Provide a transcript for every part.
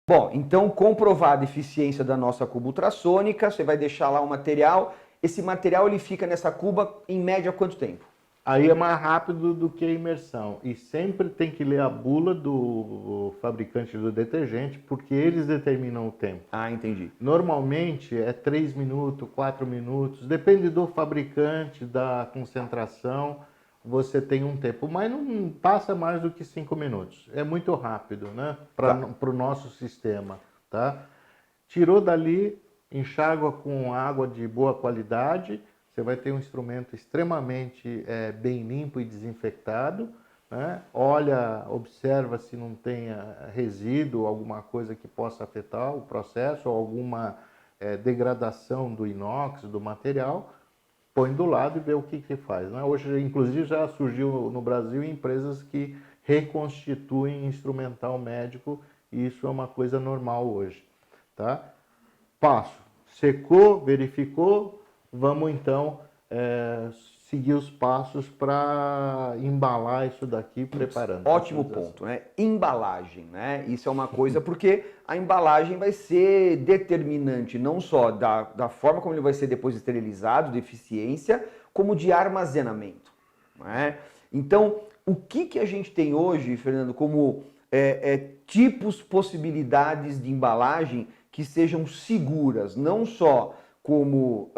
Bom, então comprovada a eficiência da nossa cuba ultrassônica, você vai deixar lá o material. Esse material ele fica nessa cuba em média quanto tempo? Aí é mais rápido do que a imersão. E sempre tem que ler a bula do fabricante do detergente, porque eles determinam o tempo. Ah, entendi. Normalmente é 3 minutos, 4 minutos, depende do fabricante, da concentração, você tem um tempo, mas não passa mais do que 5 minutos. É muito rápido, né? Tá. Para o nosso sistema, tá? Tirou dali, enxágua com água de boa qualidade, você vai ter um instrumento extremamente bem limpo e desinfectado, né? Olha, observa se não tem resíduo, alguma coisa que possa afetar o processo, ou alguma degradação do inox, do material, põe do lado e vê o que faz, né? Hoje, inclusive, já surgiu no Brasil empresas que reconstituem instrumental médico, e isso é uma coisa normal hoje, tá? Passo, secou, verificou, vamos então seguir os passos para embalar isso daqui, preparando. Ótimo ponto, né? Embalagem, né? Isso é uma coisa porque a embalagem vai ser determinante não só da forma como ele vai ser depois esterilizado, de eficiência, como de armazenamento, né? Então, o que a gente tem hoje, Fernando, como tipos, possibilidades de embalagem que sejam seguras, não só como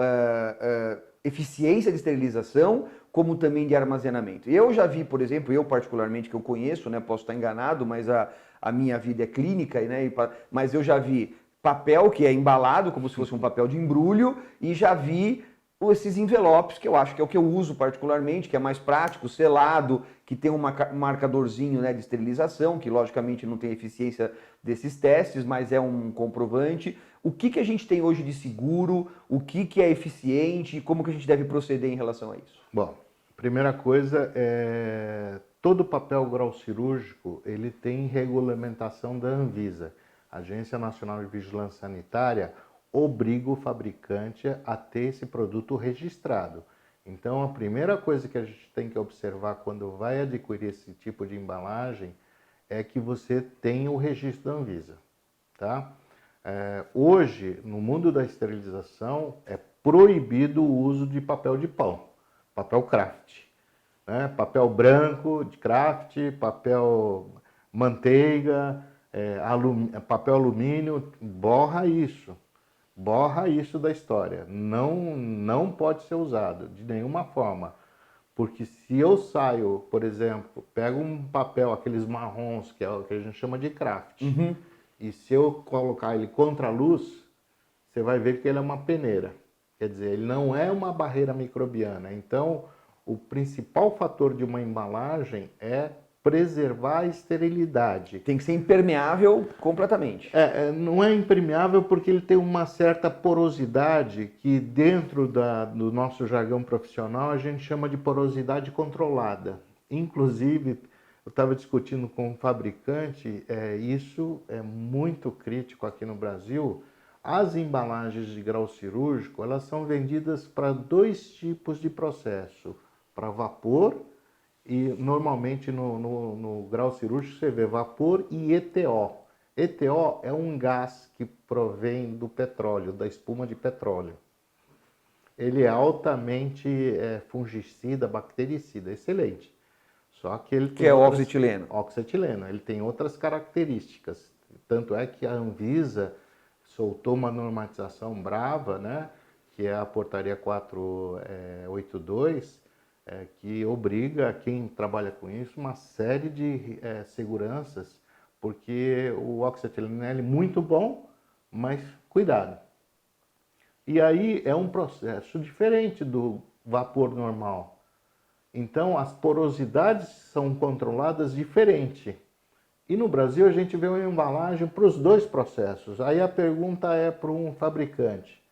eficiência de esterilização, como também de armazenamento. Eu já vi, por exemplo, eu particularmente, que eu conheço, né, posso estar enganado, mas a minha vida é clínica, né, mas eu já vi papel que é embalado como se fosse um papel de embrulho e já vi esses envelopes, que eu acho que é o que eu uso particularmente, que é mais prático, selado, que tem um marcadorzinho, né, de esterilização, que logicamente não tem eficiência desses testes, mas é um comprovante. O que a gente tem hoje de seguro, o que é eficiente e como que a gente deve proceder em relação a isso? Bom, primeira coisa todo papel grau cirúrgico ele tem regulamentação da Anvisa, Agência Nacional de Vigilância Sanitária, obriga o fabricante a ter esse produto registrado. Então a primeira coisa que a gente tem que observar quando vai adquirir esse tipo de embalagem é que você tenha o registro da Anvisa, tá? Hoje, no mundo da esterilização, é proibido o uso de papel de pão, papel craft, né? Papel branco de craft, papel manteiga, papel alumínio, borra isso da história. Não pode ser usado de nenhuma forma. Porque se eu saio, por exemplo, pego um papel, aqueles marrons, que é o que a gente chama de craft, Uhum. e se eu colocar ele contra a luz, você vai ver que ele é uma peneira. Quer dizer, ele não é uma barreira microbiana. Então, o principal fator de uma embalagem é preservar a esterilidade. Tem que ser impermeável completamente. Não é impermeável porque ele tem uma certa porosidade que dentro do nosso jargão profissional a gente chama de porosidade controlada. Inclusive, eu estava discutindo com um fabricante, isso é muito crítico aqui no Brasil. As embalagens de grau cirúrgico, elas são vendidas para dois tipos de processo, para vapor e normalmente no grau cirúrgico você vê vapor e ETO. ETO é um gás que provém do petróleo, da espuma de petróleo. Ele é altamente fungicida, bactericida, excelente. Só que ele Que tem é o outras... oxetileno. Oxetileno. Ele tem outras características. Tanto é que a Anvisa soltou uma normatização brava, né? Que é a portaria 482, que obriga quem trabalha com isso uma série de seguranças, porque o oxetileno é muito bom, mas cuidado. E aí é um processo diferente do vapor normal. Então as porosidades são controladas diferente. E no Brasil a gente vê uma embalagem para os dois processos. Aí a pergunta é para um fabricante: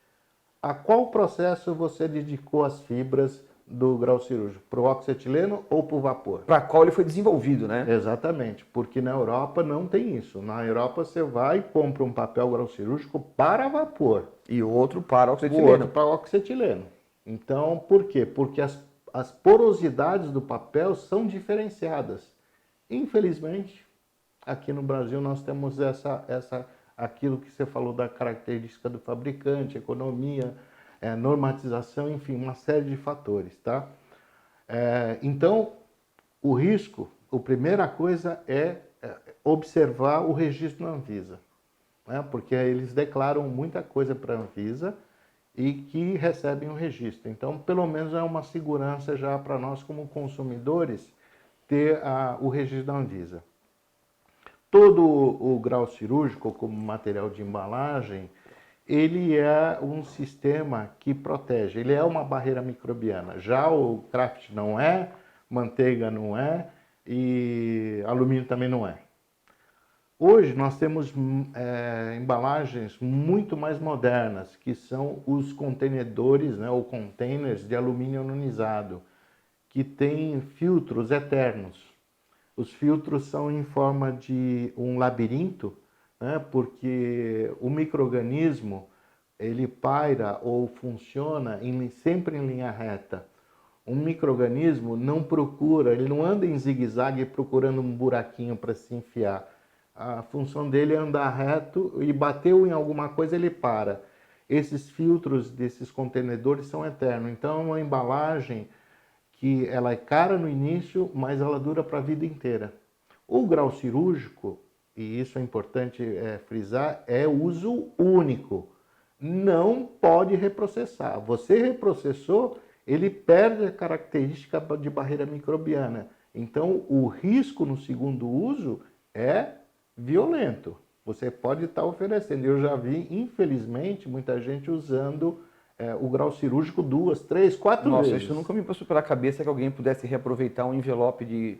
a qual processo você dedicou as fibras do grau cirúrgico? Para o oxetileno ou para o vapor? Para qual ele foi desenvolvido, né? Exatamente, porque na Europa não tem isso. Na Europa você vai e compra um papel grau cirúrgico para vapor. E outro para O outro oxetileno. para oxetileno. Então, por quê? Porque as porosidades do papel são diferenciadas. Infelizmente, aqui no Brasil nós temos essa aquilo que você falou da característica do fabricante, economia, normatização, enfim, uma série de fatores, tá? Então, o risco, a primeira coisa é observar o registro na Anvisa, né? Porque eles declaram muita coisa para a Anvisa e que recebem o registro. Então, pelo menos é uma segurança já para nós como consumidores ter o registro da Anvisa. Todo o grau cirúrgico como material de embalagem, ele é um sistema que protege, ele é uma barreira microbiana. Já o kraft não é, manteiga não é e alumínio também não é. Hoje nós temos embalagens muito mais modernas, que são os contenedores, né, ou containers de alumínio ionizado, que têm filtros eternos. Os filtros são em forma de um labirinto, né, porque o micro-organismo ele paira ou funciona sempre em linha reta. Um micro-organismo não procura, ele não anda em zigue-zague procurando um buraquinho para se enfiar. A função dele é andar reto e bateu em alguma coisa, ele para. Esses filtros desses contenedores são eternos. Então, é uma embalagem que ela é cara no início, mas ela dura para a vida inteira. O grau cirúrgico, e isso é importante frisar, é uso único. Não pode reprocessar. Você reprocessou, ele perde a característica de barreira microbiana. Então, o risco no segundo uso é violento. Você pode estar oferecendo. Eu já vi, infelizmente, muita gente usando o grau cirúrgico 2, 3, 4 vezes. Nossa, isso nunca me passou pela cabeça que alguém pudesse reaproveitar um envelope de,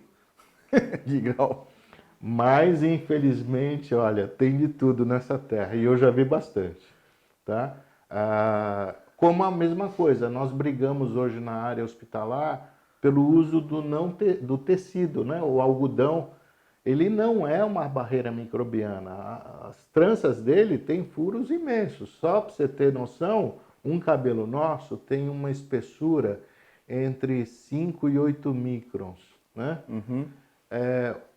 de grau. Mas, infelizmente, olha, tem de tudo nessa terra. E eu já vi bastante. Tá? Como a mesma coisa, nós brigamos hoje na área hospitalar pelo uso do tecido, né? O algodão. Ele não é uma barreira microbiana. As tranças dele têm furos imensos. Só para você ter noção, um cabelo nosso tem uma espessura entre 5 e 8 microns. Né? Uhum.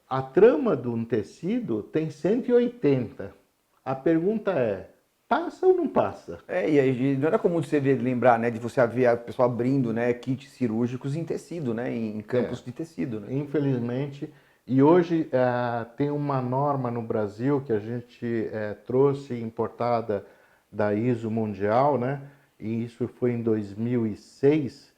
A trama de um tecido tem 180. A pergunta é, passa ou não passa? E aí, não era comum você lembrar, né, de você ver o pessoal abrindo, né, kits cirúrgicos em tecido, né, em campos de tecido. Né? Infelizmente. E hoje tem uma norma no Brasil que a gente trouxe importada da ISO mundial, né? E isso foi em 2006,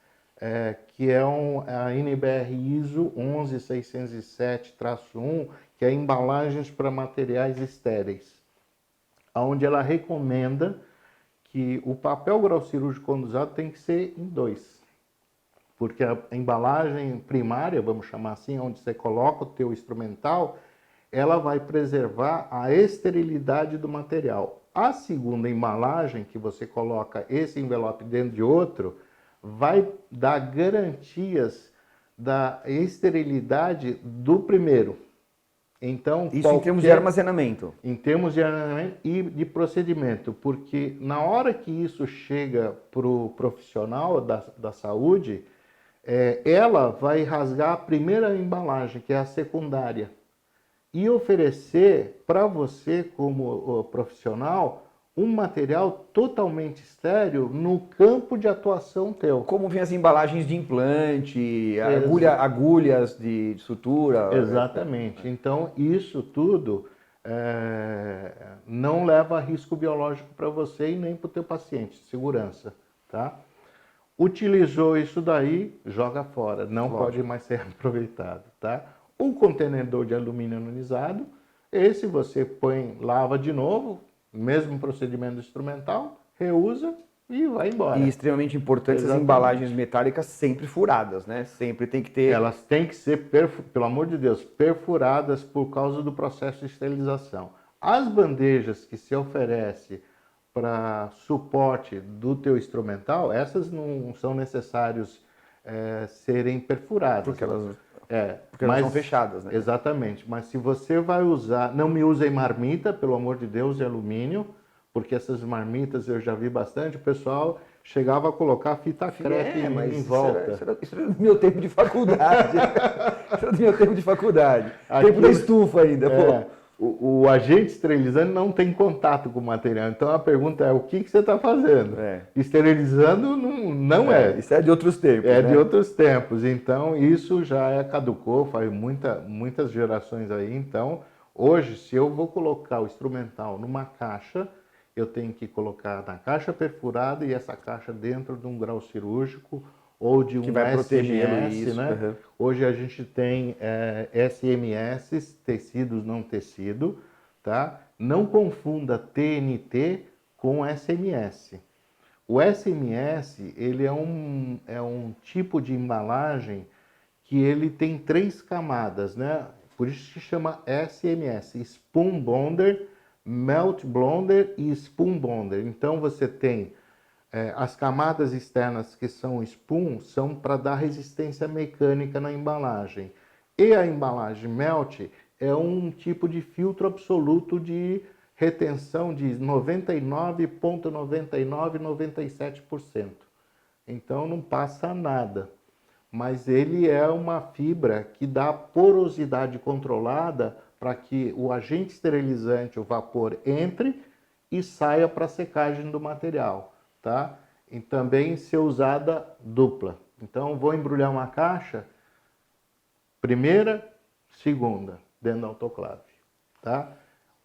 que é a NBR ISO 11607-1, que é embalagens para materiais estéreis, onde ela recomenda que o papel grau cirúrgico quando usado tem que ser em 2. Porque a embalagem primária, vamos chamar assim, onde você coloca o teu instrumental, ela vai preservar a esterilidade do material. A segunda embalagem, que você coloca esse envelope dentro de outro, vai dar garantias da esterilidade do primeiro. Então, isso em termos de armazenamento. Em termos de armazenamento e de procedimento, porque na hora que isso chega para o profissional da saúde, ela vai rasgar a primeira embalagem, que é a secundária, e oferecer para você, como profissional, um material totalmente estéril no campo de atuação teu. Como vem as embalagens de implante, agulhas de sutura. Exatamente. Então, isso tudo não leva risco biológico para você e nem para o teu paciente, segurança, tá? Utilizou isso daí, joga fora, não pode mais ser aproveitado, tá? O contenedor de alumínio ionizado, esse você põe, lava de novo, mesmo procedimento instrumental, reusa e vai embora. E extremamente importante as embalagens metálicas sempre furadas, né? Sempre tem que ter... Elas têm que ser, pelo amor de Deus, perfuradas por causa do processo de esterilização. As bandejas que se oferece para suporte do teu instrumental, essas não são necessários serem perfuradas. Porque elas são fechadas, né? Exatamente. Mas se você vai usar, não me use em marmita, pelo amor de Deus, de alumínio, porque essas marmitas eu já vi bastante, o pessoal chegava a colocar fita crepe em volta. Isso era do meu tempo de faculdade. Isso era do meu tempo de faculdade. Tempo da estufa ainda, pô. O agente esterilizante não tem contato com o material. Então a pergunta é: o que você está fazendo? Esterilizando não é. Isso é de outros tempos. É né? de outros tempos. Então isso já caducou, faz muitas gerações aí. Então hoje, se eu vou colocar o instrumental numa caixa, eu tenho que colocar na caixa perfurada e essa caixa dentro de um grau cirúrgico ou de Que um vai protegê-lo, SMS, isso. né? Uhum. Hoje a gente tem SMS, tecidos não tecido, tá? Não confunda TNT com SMS. O SMS, ele é um tipo de embalagem que ele tem 3 camadas, né? Por isso se chama SMS, Spoon Bonder, Melt Bonder e Spoon Bonder. Então você tem as camadas externas que são spoon são para dar resistência mecânica na embalagem. E a embalagem melt é um tipo de filtro absoluto de retenção de 99,9997%. Então não passa nada. Mas ele é uma fibra que dá porosidade controlada para que o agente esterilizante, o vapor, entre e saia para a secagem do material. Tá? E também ser usada dupla. Então, vou embrulhar uma caixa, primeira, segunda, dentro da autoclave. Tá?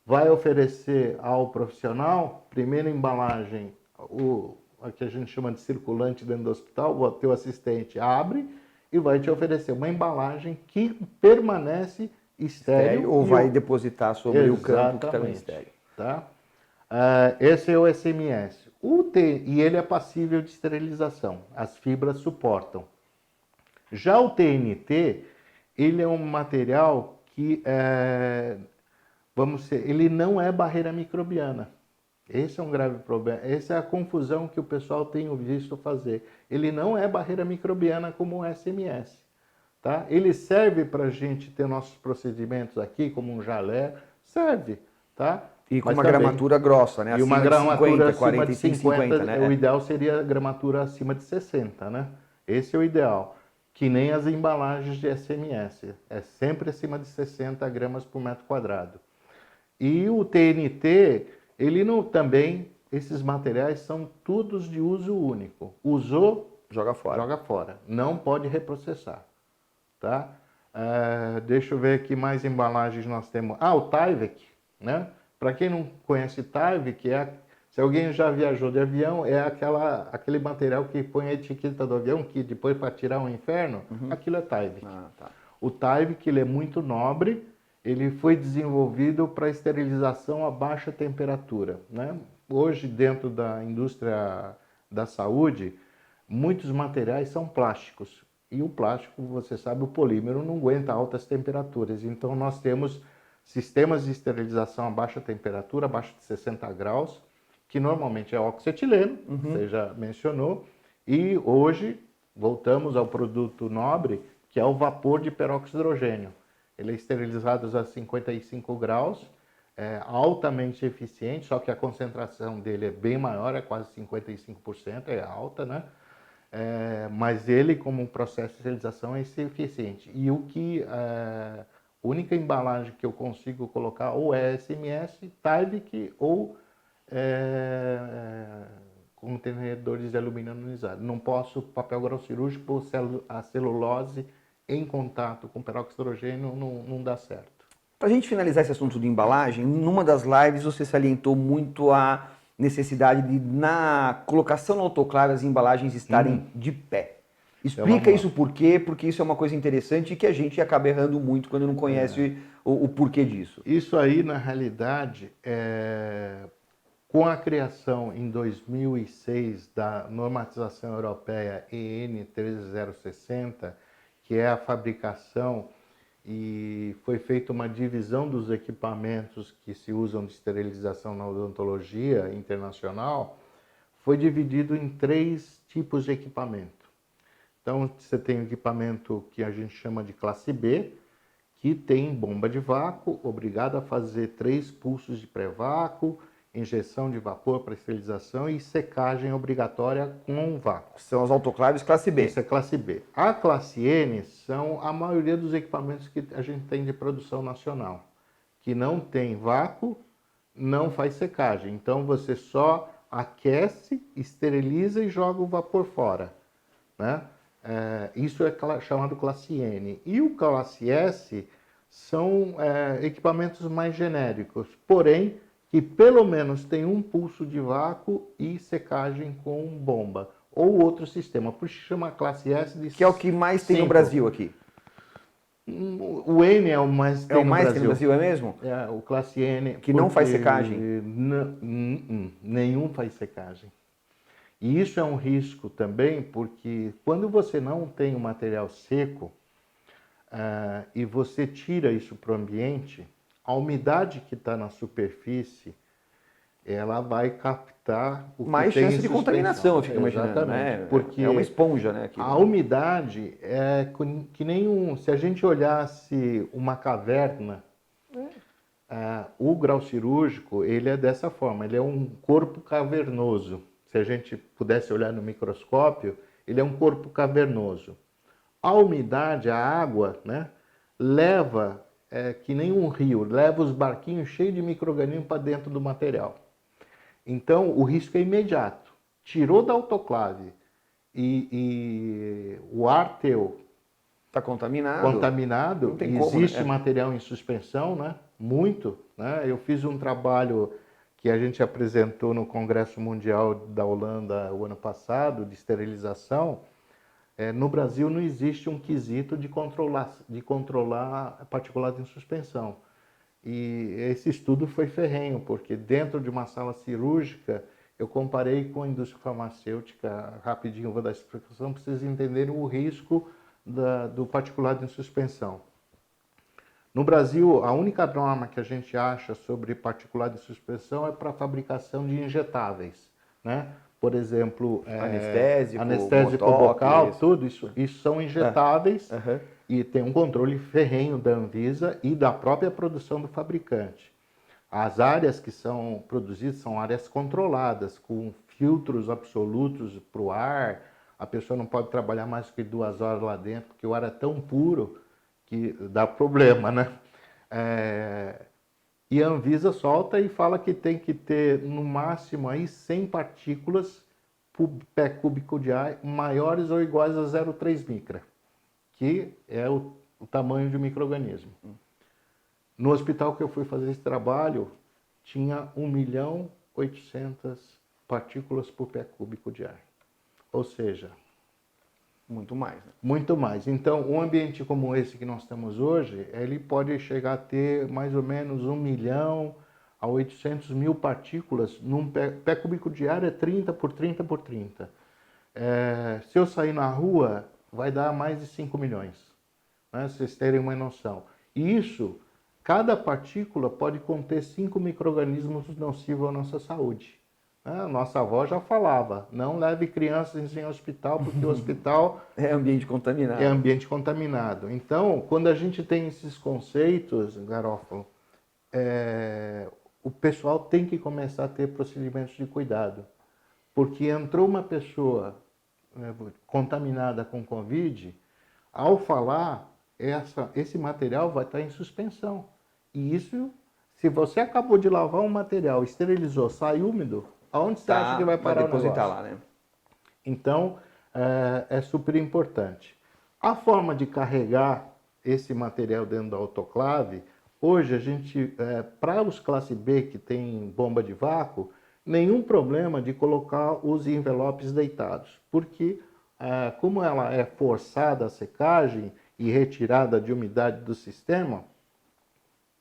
Vai oferecer ao profissional, primeira embalagem, o que a gente chama de circulante dentro do hospital, o teu assistente abre e vai te oferecer uma embalagem que permanece estéril. Ou vai depositar sobre o campo que está no estéreo. Tá? Esse é o SMS. E ele é passível de esterilização. As fibras suportam. Já o TNT, ele é um material que, ele não é barreira microbiana. Esse é um grave problema. Essa é a confusão que o pessoal tem visto fazer. Ele não é barreira microbiana como o SMS. Tá? Ele serve para a gente ter nossos procedimentos aqui, como um jalé, serve. Tá? E com uma gramatura grossa, né? E uma gramatura acima de 50, né? O ideal seria a gramatura acima de 60, né? Esse é o ideal. Que nem as embalagens de SMS. É sempre acima de 60 gramas por metro quadrado. E o TNT, ele não também, esses materiais são todos de uso único. Usou, joga fora. Joga fora. Não pode reprocessar. Tá? Deixa eu ver que mais embalagens nós temos. O Tyvek, né? Para quem não conhece Tyvek, se alguém já viajou de avião, é aquele material que põe a etiqueta do avião, que depois para tirar um inferno, aquilo é Tyvek. Tá. O Tyvek, ele é muito nobre, ele foi desenvolvido para esterilização a baixa temperatura. Né? Hoje, dentro da indústria da saúde, muitos materiais são plásticos. E o plástico, você sabe, o polímero não aguenta altas temperaturas. Então, nós temos sistemas de esterilização a baixa temperatura, abaixo de 60 graus, que normalmente é oxetileno, você já mencionou, e hoje voltamos ao produto nobre, que é o vapor de peróxido de hidrogênio. Ele é esterilizado a 55 graus, é altamente eficiente, só que a concentração dele é bem maior, é quase 55%, é alta, né? Mas ele, como um processo de esterilização, é eficiente. E a única embalagem que eu consigo colocar ou é SMS, Tyvek ou contenedores de alumínio anonizado. Não posso papel grau cirúrgico ou a celulose em contato com peróxido de hidrogênio não dá certo. Para a gente finalizar esse assunto de embalagem, numa das lives você salientou muito a necessidade de, na colocação no autoclave, as embalagens estarem de pé. Explica isso por quê, porque isso é uma coisa interessante e que a gente acaba errando muito quando não conhece o porquê disso. Isso aí, na realidade, com a criação em 2006 da normatização europeia EN 13060, que é a fabricação e foi feita uma divisão dos equipamentos que se usam de esterilização na odontologia internacional, foi dividido em 3 tipos de equipamento. Então, você tem o equipamento que a gente chama de classe B, que tem bomba de vácuo, obrigado a fazer 3 pulsos de pré-vácuo, injeção de vapor para esterilização e secagem obrigatória com vácuo. São as autoclaves classe B. Isso é classe B. A classe N são a maioria dos equipamentos que a gente tem de produção nacional, que não tem vácuo não faz secagem. Então você só aquece, esteriliza e joga o vapor fora, né? Isso é chamado classe N. E o classe S são equipamentos mais genéricos, porém que pelo menos tem um pulso de vácuo e secagem com bomba ou outro sistema. Por isso chama classe S de Que é o que mais tem no simple. Brasil aqui. O N é o mais É o mais que tem no Brasil, é mesmo? O classe N. Que não faz secagem? Nenhum faz secagem. E isso é um risco também, porque quando você não tem o material seco e você tira isso para o ambiente, a umidade que está na superfície, ela vai captar o Mais que tem chance em de suspensão. contaminação, eu fico imaginando, Exatamente, né? porque É uma esponja, né? Aquilo. a umidade é que nem se a gente olhasse uma caverna, o grau cirúrgico, ele é dessa forma, ele é um corpo cavernoso. Se a gente pudesse olhar no microscópio, ele é um corpo cavernoso. A umidade, a água, né, leva, que nem um rio, leva os barquinhos cheios de micro-organismos para dentro do material. Então, o risco é imediato. Tirou da autoclave e o ar teu Está contaminado. contaminado, Não tem existe como, né? material em suspensão, né? Muito, né? Eu fiz um trabalho que a gente apresentou no Congresso Mundial da Holanda o ano passado, de esterilização. No Brasil não existe um quesito de controlar particulados em suspensão. E esse estudo foi ferrenho, porque dentro de uma sala cirúrgica, eu comparei com a indústria farmacêutica, rapidinho vou dar essa explicação, para vocês entenderem o risco do particulado em suspensão. No Brasil, a única norma que a gente acha sobre particulado em suspensão é para a fabricação de injetáveis, né? Por exemplo, anestésico bucal, tudo isso são injetáveis e tem um controle ferrenho da Anvisa e da própria produção do fabricante. As áreas que são produzidas são áreas controladas, com filtros absolutos para o ar. A pessoa não pode trabalhar mais que 2 horas lá dentro, porque o ar é tão puro que dá problema, né? E a Anvisa solta e fala que tem que ter, no máximo, aí 100 partículas por pé cúbico de ar maiores ou iguais a 0,3 micra, que é o tamanho de um micro-organismo. No hospital que eu fui fazer esse trabalho, tinha 1.800.000 partículas por pé cúbico de ar. Ou seja, muito mais, né? Muito mais. Então, um ambiente como esse que nós temos hoje, ele pode chegar a ter mais ou menos 1 milhão a 800.000 partículas num pé cúbico de ar, é 30 por 30 por 30. Se eu sair na rua, vai dar mais de 5 milhões, né? Vocês terem uma noção. E isso, cada partícula pode conter 5 micro-organismos nocivos à nossa saúde. Nossa avó já falava, não leve crianças em hospital, porque o hospital é ambiente contaminado. É ambiente contaminado. Então, quando a gente tem esses conceitos, Garófalo, o pessoal tem que começar a ter procedimentos de cuidado. Porque entrou uma pessoa contaminada com Covid, ao falar, esse material vai estar em suspensão. E isso, se você acabou de lavar um material, esterilizou, sai úmido, aonde você acha que vai parar o negócio? Lá, né? Então, é super importante. A forma de carregar esse material dentro da autoclave, hoje a gente, para os classe B que tem bomba de vácuo, nenhum problema de colocar os envelopes deitados, porque como ela é forçada a secagem e retirada de umidade do sistema,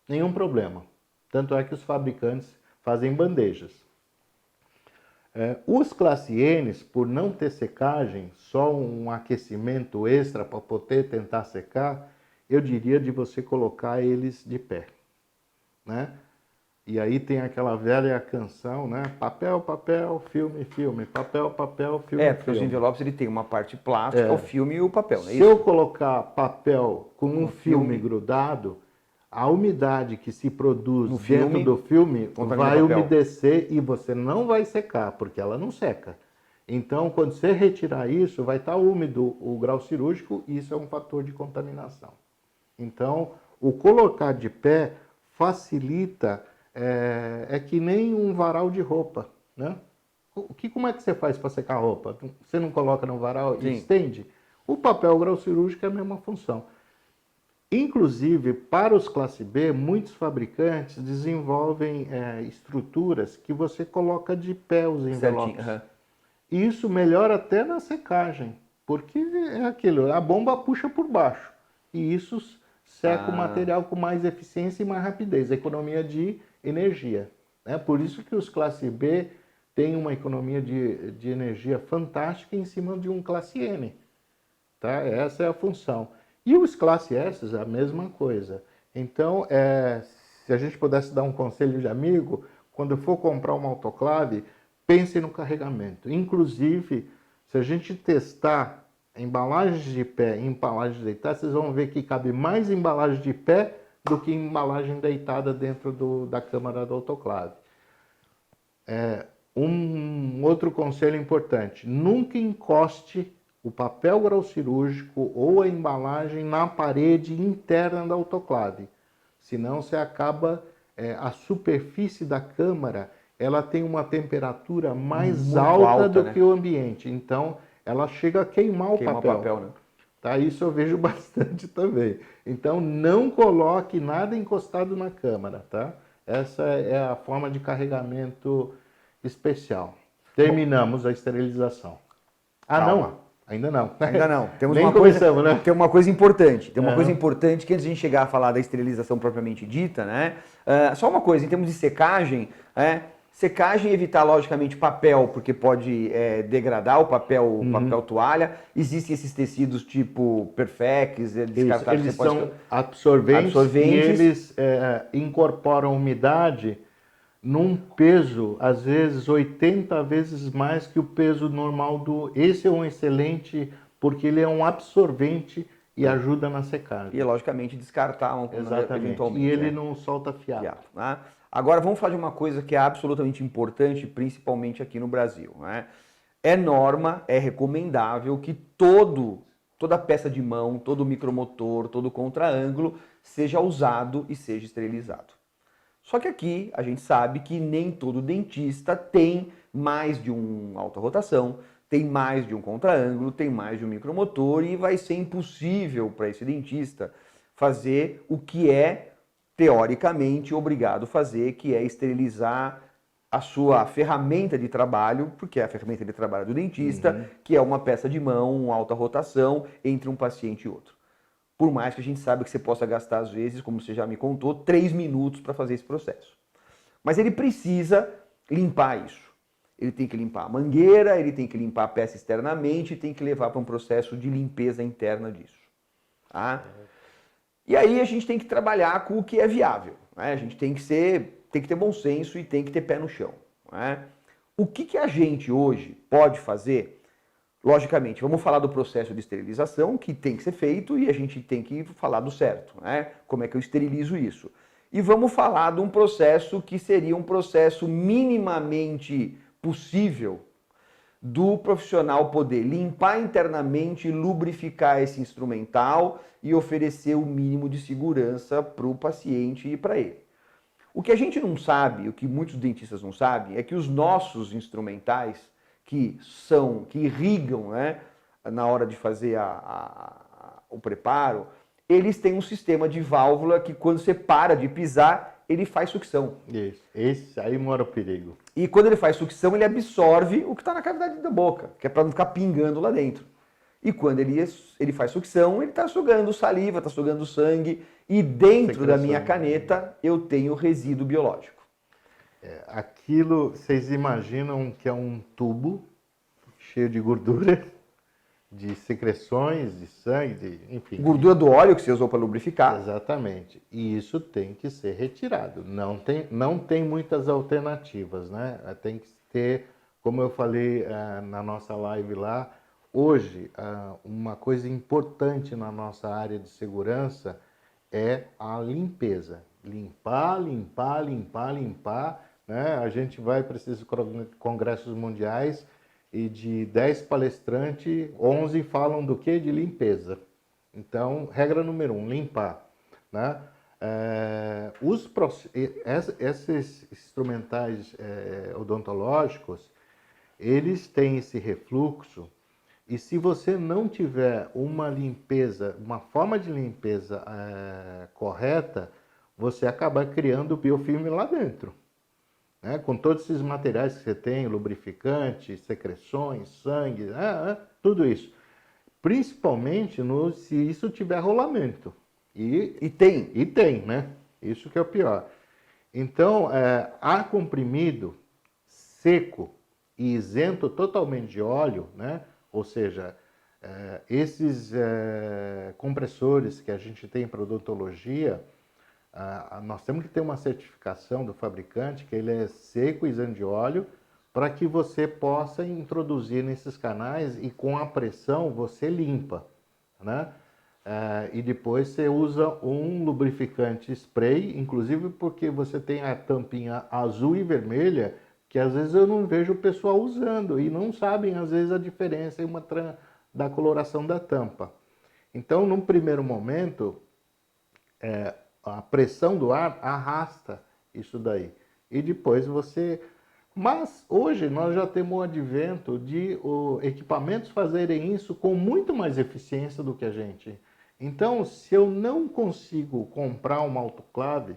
nenhum problema. Tanto é que os fabricantes fazem bandejas. Os classe N's, por não ter secagem, só um aquecimento extra para poder tentar secar, eu diria de você colocar eles de pé, né? E aí tem aquela velha canção, né? Papel, papel, filme, filme. Papel, papel, filme, porque os filme. envelopes ele tem uma parte plástica, o filme e o papel, não é Se isso? eu colocar papel com um filme grudado, a umidade que se produz dentro do filme vai umedecer e você não vai secar, porque ela não seca. Então, quando você retirar isso, vai estar úmido o grau cirúrgico e isso é um fator de contaminação. Então, o colocar de pé facilita, é que nem um varal de roupa, né? Como é que você faz para secar a roupa? Você não coloca no varal Sim. e estende? O papel grau cirúrgico é a mesma função. Inclusive, para os classe B, muitos fabricantes desenvolvem estruturas que você coloca de pé os envelopes. Certinho. Aham. E isso melhora até na secagem, porque é aquilo, a bomba puxa por baixo. E isso seca o material com mais eficiência e mais rapidez, economia de energia, né? Por isso que os classe B têm uma economia de energia fantástica em cima de um classe N. Tá? Essa é a função. E os classe S, a mesma coisa. Então, se a gente pudesse dar um conselho de amigo, quando for comprar uma autoclave, pense no carregamento. Inclusive, se a gente testar embalagens de pé e embalagens deitadas, vocês vão ver que cabe mais embalagem de pé do que embalagem deitada dentro da câmara do autoclave. Um outro conselho importante, nunca encoste o papel grau cirúrgico ou a embalagem na parede interna da autoclave. Senão você acaba, a superfície da câmara, ela tem uma temperatura mais Muito alta alta, do né? que o ambiente. Então, ela chega a queimar o Queimar o papel. papel, né? Tá? Isso eu vejo bastante também. Então, não coloque nada encostado na câmara, tá? Essa é a forma de carregamento especial. Terminamos a esterilização. Ah, Calma. não? Ainda não. Ainda não. Temos Nem uma começamos, coisa, né? tem uma coisa importante. Tem uma coisa Aham. importante que antes de a gente chegar a falar da esterilização propriamente dita, né? Só uma coisa, em termos de secagem, secagem evitar logicamente papel, porque pode degradar o papel toalha. Existem esses tecidos tipo Perfex, descartáveis. Eles Você pode... são absorventes, e absorventes. eles incorporam umidade num peso, às vezes 80 vezes mais que o peso normal do... Esse é um excelente, porque ele é um absorvente e ajuda na secagem. E logicamente descartar Exatamente. eventualmente. E ele né? não solta fiapo. Né? Agora vamos falar de uma coisa que é absolutamente importante, principalmente aqui no Brasil. Né? É norma, é recomendável que toda peça de mão, todo micromotor, todo contraângulo seja usado e seja esterilizado. Só que aqui a gente sabe que nem todo dentista tem mais de uma alta rotação, tem mais de um contraângulo, tem mais de um micromotor e vai ser impossível para esse dentista fazer o que é teoricamente obrigado a fazer, que é esterilizar a sua ferramenta de trabalho, porque é a ferramenta de trabalho do dentista, que é uma peça de mão, uma alta rotação entre um paciente e outro. Por mais que a gente saiba que você possa gastar, às vezes, como você já me contou, 3 minutos para fazer esse processo. Mas ele precisa limpar isso. Ele tem que limpar a mangueira, ele tem que limpar a peça externamente e tem que levar para um processo de limpeza interna disso. Tá? E aí a gente tem que trabalhar com o que é viável. Né? A gente tem que ter bom senso e tem que ter pé no chão. Né? O que a gente hoje pode fazer? Logicamente, vamos falar do processo de esterilização que tem que ser feito e a gente tem que falar do certo, né? Como é que eu esterilizo isso? E vamos falar de um processo que seria um processo minimamente possível do profissional poder limpar internamente, lubrificar esse instrumental e oferecer o mínimo de segurança para o paciente e para ele. O que a gente não sabe, o que muitos dentistas não sabem, é que os nossos instrumentais que irrigam, né, na hora de fazer o preparo, eles têm um sistema de válvula que quando você para de pisar, ele faz sucção. Isso. Esse aí mora o perigo. E quando ele faz sucção, ele absorve o que está na cavidade da boca, que é para não ficar pingando lá dentro. E quando ele faz sucção, ele está sugando saliva, está sugando sangue, e dentro da minha caneta eu tenho resíduo biológico. Aquilo, vocês imaginam que é um tubo cheio de gordura, de secreções, de sangue, enfim. Gordura do óleo que você usou para lubrificar. Exatamente. E isso tem que ser retirado. Não tem muitas alternativas, né? Tem que ter, como eu falei na nossa live lá, hoje, uma coisa importante na nossa área de segurança é a limpeza. Limpar, limpar, limpar, limpar. Né? A gente vai para esses congressos mundiais e de 10 palestrantes, 11 falam do quê? De limpeza. Então, regra número 1, limpar. Né? Esses instrumentais odontológicos, eles têm esse refluxo, e se você não tiver uma limpeza, uma forma de limpeza correta, você acaba criando biofilme lá dentro, né? Com todos esses materiais que você tem, lubrificante, secreções, sangue, tudo isso. Principalmente se isso tiver rolamento. E tem. E tem, né? Isso que é o pior. Então, ar comprimido seco e isento totalmente de óleo, né? Ou seja, esses compressores que a gente tem para odontologia, nós temos que ter uma certificação do fabricante que ele é seco e isento de óleo, para que você possa introduzir nesses canais e com a pressão você limpa, né? E depois você usa um lubrificante spray, inclusive porque você tem a tampinha azul e vermelha, que às vezes eu não vejo o pessoal usando e não sabem às vezes a diferença da coloração da tampa. Então, num primeiro momento, a pressão do ar arrasta isso daí. E depois você... Mas hoje nós já temos o advento de equipamentos fazerem isso com muito mais eficiência do que a gente. Então, se eu não consigo comprar uma autoclave,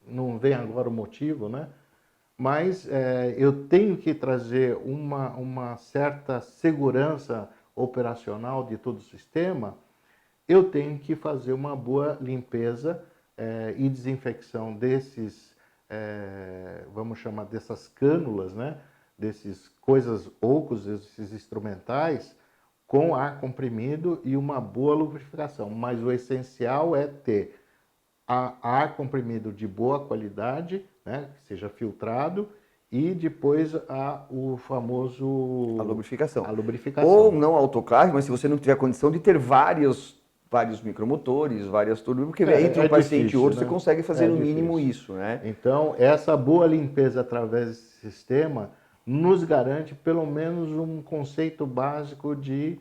não vem agora o motivo, né? Mas eu tenho que trazer uma certa segurança operacional de todo o sistema, eu tenho que fazer uma boa limpeza e desinfecção desses, vamos chamar dessas cânulas, né? Desses coisas ocos, esses instrumentais, com ar comprimido e uma boa lubrificação. Mas o essencial é ter ar comprimido de boa qualidade, né? Que seja filtrado, e depois o famoso... A lubrificação. A lubrificação. Ou não autoclave, mas se você não tiver condição de ter vários micromotores, várias turbas, porque entre um paciente difícil, e outro né? você consegue fazer no mínimo isso, né? Então, essa boa limpeza através desse sistema nos garante pelo menos um conceito básico de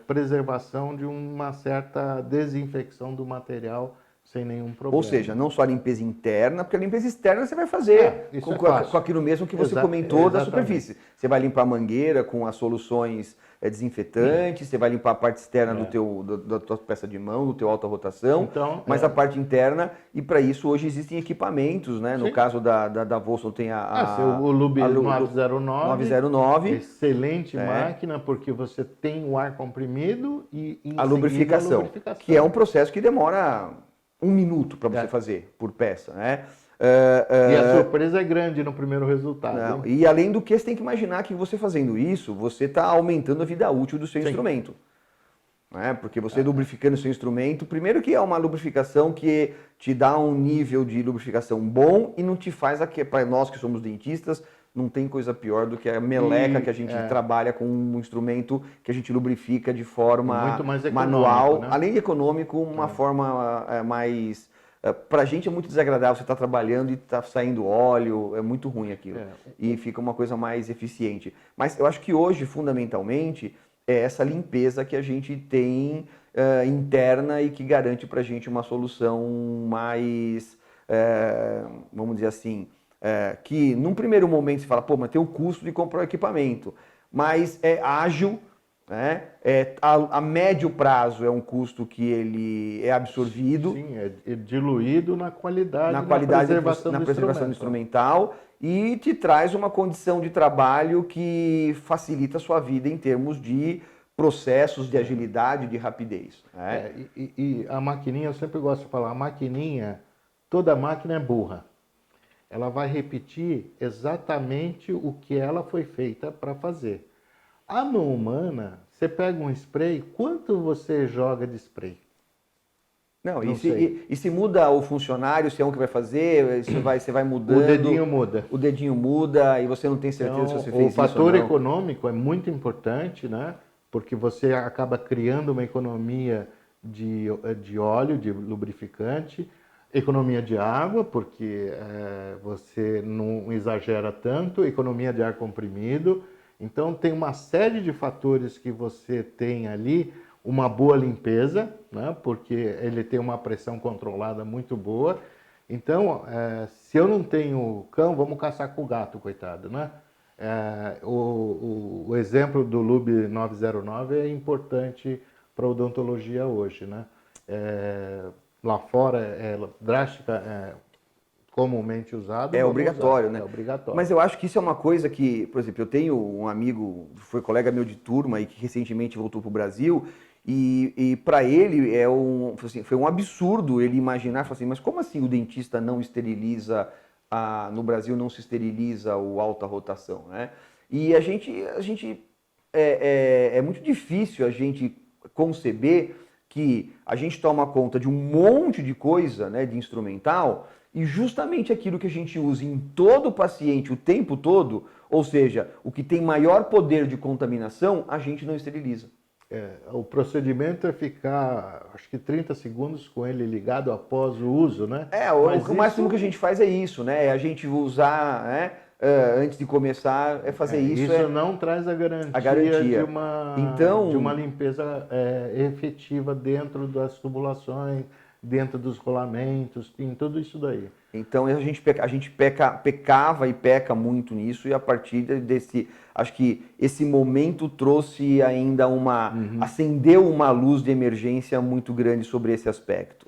preservação de uma certa desinfecção do material sem nenhum problema. Ou seja, não só a limpeza interna, porque a limpeza externa você vai fazer com aquilo mesmo que você comentou da superfície. Você vai limpar a mangueira com as soluções desinfetantes, você vai limpar a parte externa da tua peça de mão, do teu alta rotação, então, mas a parte interna, e para isso hoje existem equipamentos, né? No caso da Volson tem o Lube 909, excelente máquina, porque você tem o ar comprimido e a lubrificação, que é um processo que demora 1 minuto para você fazer por peça, né? E a surpresa é grande no primeiro resultado. E além do que, você tem que imaginar que você fazendo isso, você está aumentando a vida útil do seu instrumento. Né? Porque você lubrificando o seu instrumento, primeiro que é uma lubrificação que te dá um nível de lubrificação bom e não te faz, para nós que somos dentistas, não tem coisa pior do que a meleca que a gente trabalha com um instrumento que a gente lubrifica de forma muito mais manual, né? além de econômico, uma forma mais... Pra gente é muito desagradável você estar trabalhando e tá saindo óleo, é muito ruim aquilo. E fica uma coisa mais eficiente. Mas eu acho que hoje, fundamentalmente, é essa limpeza que a gente tem interna e que garante pra gente uma solução mais, vamos dizer assim, que num primeiro momento você fala, pô, mas tem o custo de comprar o equipamento, mas é ágil, né? A médio prazo é um custo que ele é absorvido. Sim, é diluído na qualidade na preservação do instrumental e te traz uma condição de trabalho que facilita a sua vida em termos de processos, de agilidade, de rapidez. Né? E a maquininha, eu sempre gosto de falar, a maquininha, toda máquina é burra. Ela vai repetir exatamente o que ela foi feita para fazer. A mão humana, você pega um spray, quanto você joga de spray? Não, e se muda o funcionário, se é um que vai fazer, você vai mudando. O dedinho muda. O dedinho muda e você não tem certeza se você fez isso ou não. O fator ou não. econômico é muito importante, né? Porque você acaba criando uma economia de óleo, de lubrificante, economia de água, porque você não exagera tanto, economia de ar comprimido. Então, tem uma série de fatores que você tem ali, uma boa limpeza, né? Porque ele tem uma pressão controlada muito boa. Então, se eu não tenho cão, vamos caçar com o gato, coitado, né? O exemplo do Lube 909 é importante para a odontologia hoje, né? Lá fora é drástica, comumente usado. É vamos obrigatório, usar. né? É obrigatório. Mas eu acho que isso é uma coisa que, por exemplo, eu tenho um amigo, foi colega meu de turma e que recentemente voltou para o Brasil, e para ele foi um absurdo ele imaginar, falar assim, mas como assim o dentista não esteriliza, no Brasil não se esteriliza o alta rotação, né? E a gente é muito difícil a gente conceber que a gente toma conta de um monte de coisa, né, de instrumental, e justamente aquilo que a gente usa em todo paciente o tempo todo, ou seja, o que tem maior poder de contaminação, a gente não esteriliza. O procedimento é ficar, acho que 30 segundos com ele ligado após o uso, né? O máximo que a gente faz é isso, né? É a gente usar, né? Antes de começar, fazer isso. Isso não traz a garantia. De uma limpeza efetiva dentro das tubulações, dentro dos rolamentos, tem tudo isso daí. Então a gente pecava e peca muito nisso, e a partir desse, acho que esse momento trouxe ainda acendeu uma luz de emergência muito grande sobre esse aspecto.